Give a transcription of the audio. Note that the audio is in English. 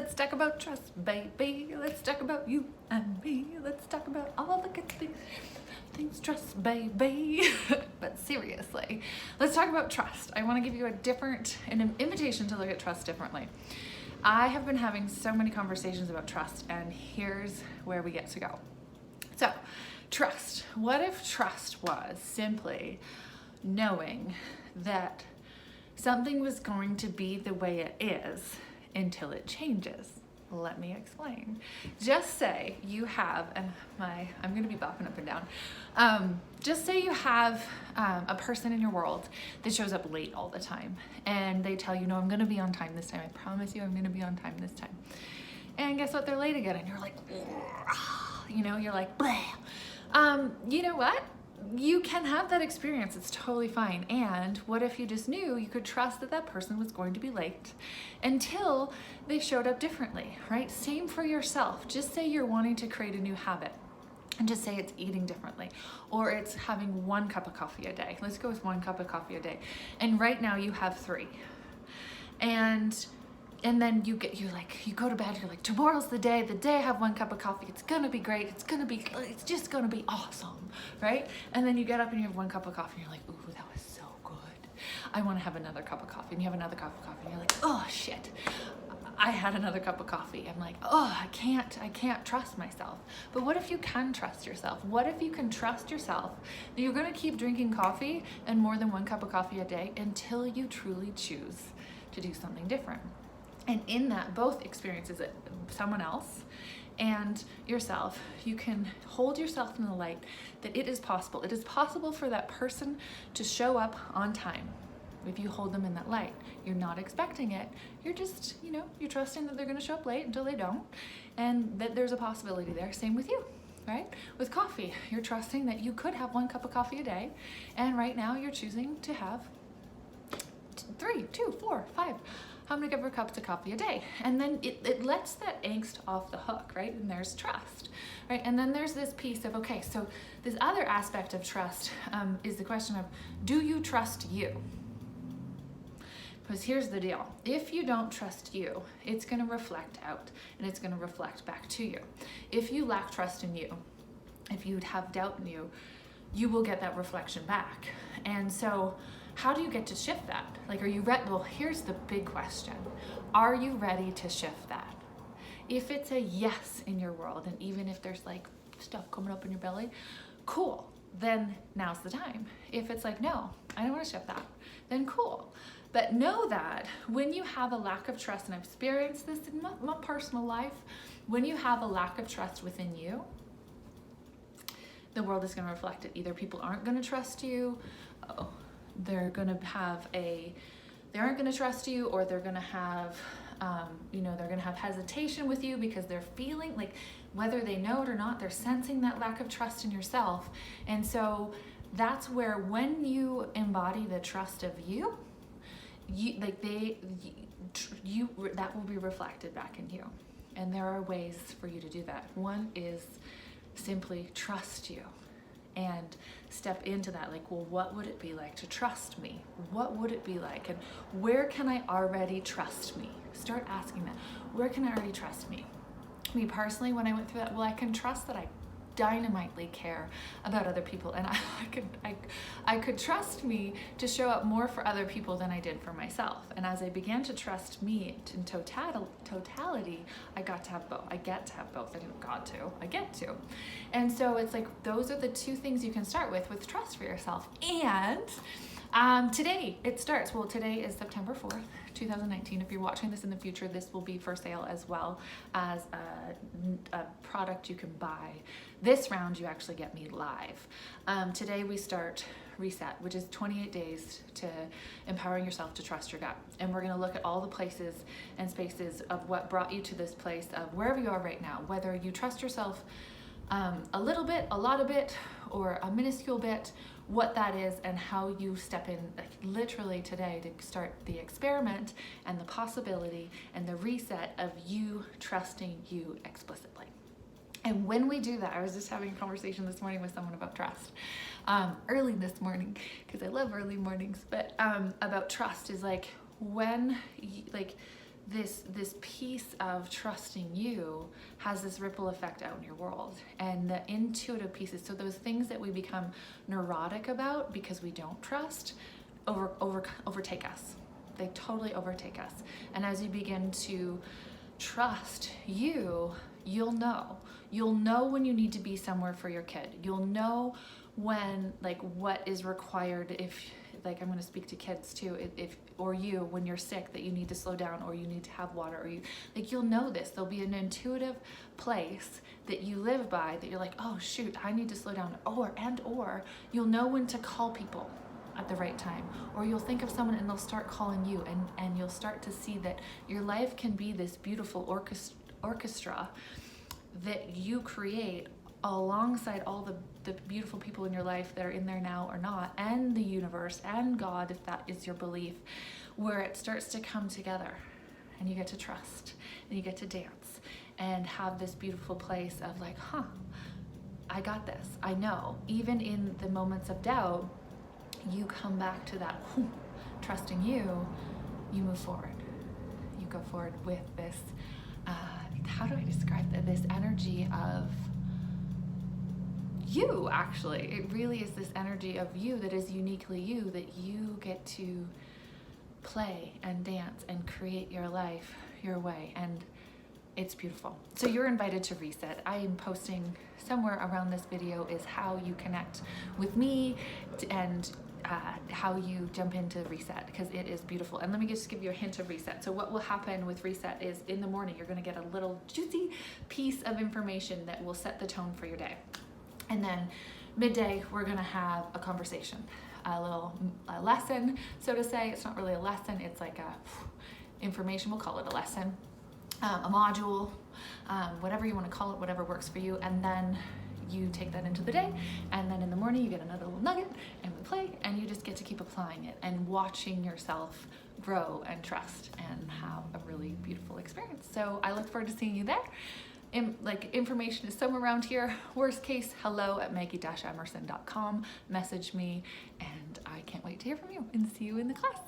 Let's talk about trust, baby. Let's talk about you and me. Let's talk about all the good things trust, baby. But seriously, let's talk about trust. I want to give you an invitation to look at trust differently. I have been having so many conversations about trust, and here's where we get to go. So, trust. What if trust was simply knowing that something was going to be the way it is until it changes? Let me explain. Just say you have, I'm going to be bopping up and down. Just say you have a person in your world that shows up late all the time, and they tell you, no, I'm going to be on time this time. I promise you I'm going to be on time this time. And guess what? They're late again, and you're like, you're like, bleh. You know what? You can have that experience. It's totally fine. And what if you just knew you could trust that that person was going to be late until they showed up differently, right? Same for yourself. Just say you're wanting to create a new habit, and just say it's eating differently, or it's having 1 cup of coffee a day. Let's go with 1 cup of coffee a day. And right now you have 3. And then you go to bed, you're like, tomorrow's the day I have 1 cup of coffee. It's gonna be great. It's just gonna be awesome, right? And then you get up and you have 1 cup of coffee and you're like, ooh, that was so good. I wanna have another cup of coffee. And you have another cup of coffee and you're like, oh shit, I had another cup of coffee. I'm like, oh, I can't trust myself. But what if you can trust yourself? What if you can trust yourself that you're gonna keep drinking coffee and more than 1 cup of coffee a day until you truly choose to do something different? And in that, both experiences, someone else and yourself, you can hold yourself in the light that it is possible. It is possible for that person to show up on time. If you hold them in that light, you're not expecting it. You're just, you're trusting that they're gonna show up late until they don't, and that there's a possibility there. Same with you, right? With coffee, you're trusting that you could have 1 cup of coffee a day, and right now you're choosing to have 3, 2, 4, 5. How many ever cups of coffee a day? And then it lets that angst off the hook, right? And there's trust, right? And then there's this piece of, okay, so this other aspect of trust is the question of, do you trust you? Because here's the deal. If you don't trust you, it's gonna reflect out, and it's gonna reflect back to you. If you lack trust in you, if you have doubt in you, you will get that reflection back. And so, how do you get to shift that? Like, are you ready? Well, here's the big question. Are you ready to shift that? If it's a yes in your world, and even if there's like stuff coming up in your belly, cool, then now's the time. If it's like, no, I don't want to shift that, then cool. But know that when you have a lack of trust, and I've experienced this in my personal life, when you have a lack of trust within you, the world is going to reflect it. Either people aren't going to trust you, they aren't going to trust you, or they're going to have, they're going to have hesitation with you because they're feeling like, whether they know it or not, they're sensing that lack of trust in yourself. And so that's where, when you embody the trust of you, that will be reflected back in you. And there are ways for you to do that. One is simply trust you. And step into that, like, well, what would it be like to trust me? What would it be like? And where can I already trust me? Start asking that. Where can I already trust me? Me personally, when I went through that, well, I can trust that I dynamitely care about other people, and I could trust me to show up more for other people than I did for myself. And as I began to trust me in totality, I got to have both. I get to have both. I didn't got to. I get to. And so it's like, those are the 2 things you can start with trust for yourself. And today it starts. Well, today is September 4th, 2019. If you're watching this in the future, this will be for sale, as well as a product you can buy. This round, you actually get me live. Today we start Reset, which is 28 days to empowering yourself to trust your gut. And we're gonna look at all the places and spaces of what brought you to this place of wherever you are right now, whether you trust yourself a little bit, a lot of bit, or a minuscule bit, what that is, and how you step in, like, literally today, to start the experiment and the possibility and the reset of you trusting you explicitly. And when we do that, I was just having a conversation this morning with someone about trust, early this morning, because I love early mornings, but about trust is like, when, this piece of trusting you has this ripple effect out in your world. And the intuitive pieces, so those things that we become neurotic about because we don't trust, overtake us. They totally overtake us. And as you begin to trust you, you'll know. You'll know when you need to be somewhere for your kid. You'll know when, like, what is required, if, like, I'm going to speak to kids too, if or you, when you're sick, that you need to slow down, or you need to have water, or you, like, you'll know this. There'll be an intuitive place that you live by that you're like, oh shoot, I need to slow down, or you'll know when to call people at the right time, or you'll think of someone and they'll start calling you, and you'll start to see that your life can be this beautiful orchestra that you create alongside all the beautiful people in your life that are in there now or not, and the universe and God, if that is your belief, where it starts to come together, and you get to trust, and you get to dance, and have this beautiful place of like, I got this. I know. Even in the moments of doubt, you come back to that, trusting you move forward. You go forward with this, how do I describe that? This energy of you, actually. It really is this energy of you that is uniquely you, that you get to play and dance and create your life your way, and it's beautiful. So you're invited to reset. I am posting somewhere around this video is how you connect with me and how you jump into reset, because it is beautiful. And let me just give you a hint of reset. So what will happen with reset is in the morning, you're going to get a little juicy piece of information that will set the tone for your day. And then midday, we're going to have a conversation, a lesson, so to say. It's not really a lesson. It's like information. We'll call it a lesson, a module, whatever you want to call it, whatever works for you. And then you take that into the day, and then in the morning you get another little nugget, and we play, and you just get to keep applying it and watching yourself grow and trust and have a really beautiful experience. So I look forward to seeing you there. Information is somewhere around here. Worst case, hello@maggie-emerson.com. Message me, and I can't wait to hear from you and see you in the class.